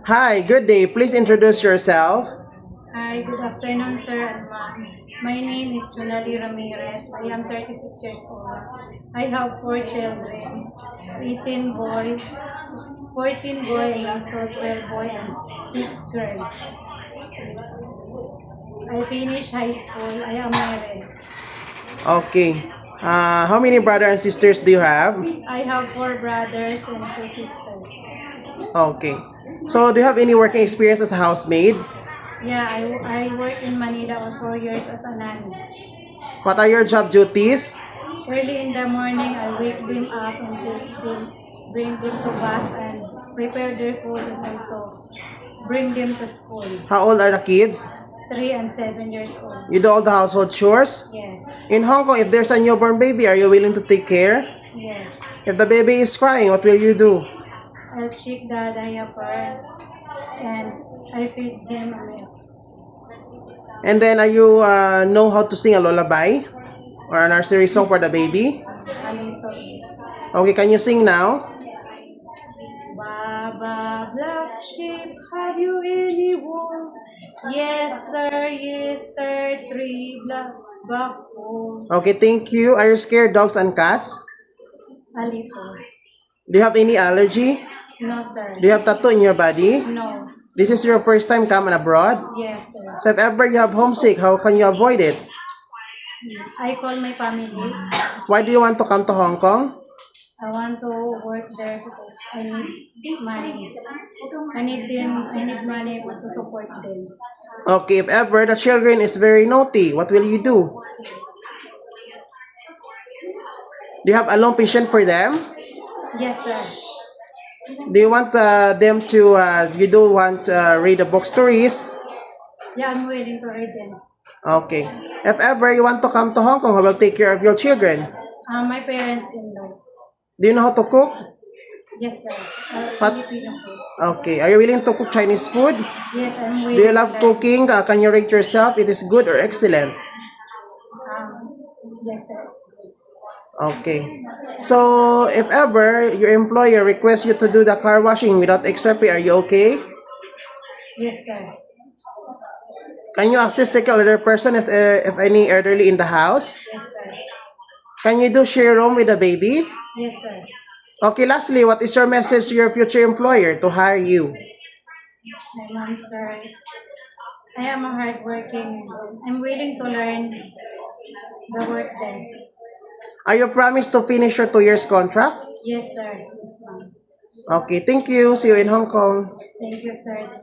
Hi, good day. Please introduce yourself. Hi, good afternoon, sir and ma'am. My name is Junali Ramirez. I am 36 years old. I have 4 children, 18 boys, 14 boy, and also 12 boy and 6 girl. I finished high school. I am married. Okay. How many brothers and sisters do you have? I have 4 brothers and 2 sisters. Okay. So, do you have any working experience as a housemaid? Yeah, I work in Manila for 4 years as a nanny. What are your job duties? Early in the morning, I wake them up and bring them to bath and prepare their food and also bring them to school. How old are the kids? 3 and 7 years old. You do all the household chores? Yes. In Hong Kong, if there's a newborn baby, are you willing to take care? Yes. If the baby is crying, what will you do? I'll check the diaper and I feed him a milk. And then, are you know how to sing a lullaby or a nursery song for the baby? A little. Okay, can you sing now? Baba, black sheep, have you any wool? Yes, sir, 3 black buckles. Okay, thank you. Are you scared dogs and cats? A little. Do you have any allergy? No, sir. Do you have tattoo in your body? No. This is your first time coming abroad? Yes, sir. So if ever you have homesick, how can you avoid it? I call my family. Why do you want to come to Hong Kong? I want to work there because I need money. I need money to support them. Okay, if ever the children is very naughty, what will you do? Do you have a loan pension for them? Yes, sir. Do you want them to, you do want read the book stories? Yeah, I'm willing to read them. Okay. If ever you want to come to Hong Kong, who will take care of your children? My parents-in-law. Do you know how to cook? Yes, sir. What? Filipino food. Okay. Are you willing to cook Chinese food? Yes, I'm Do willing. you love cooking? Can you rate yourself? It is good or excellent? Yes, sir. Okay. So, if ever your employer requests you to do the car washing without extra pay, are you okay? Yes, sir. Can you assist the elder person if any elderly in the house? Yes, sir. Can you do share room with the baby? Yes, sir. Okay, lastly, what is your message to your future employer to hire you? My mom, sir. I am a hardworking. I'm willing to learn the work there. Are you promised to finish your 2 years contract? Yes, sir. Yes, ma'am. Okay, thank you. See you in Hong Kong. Thank you, sir.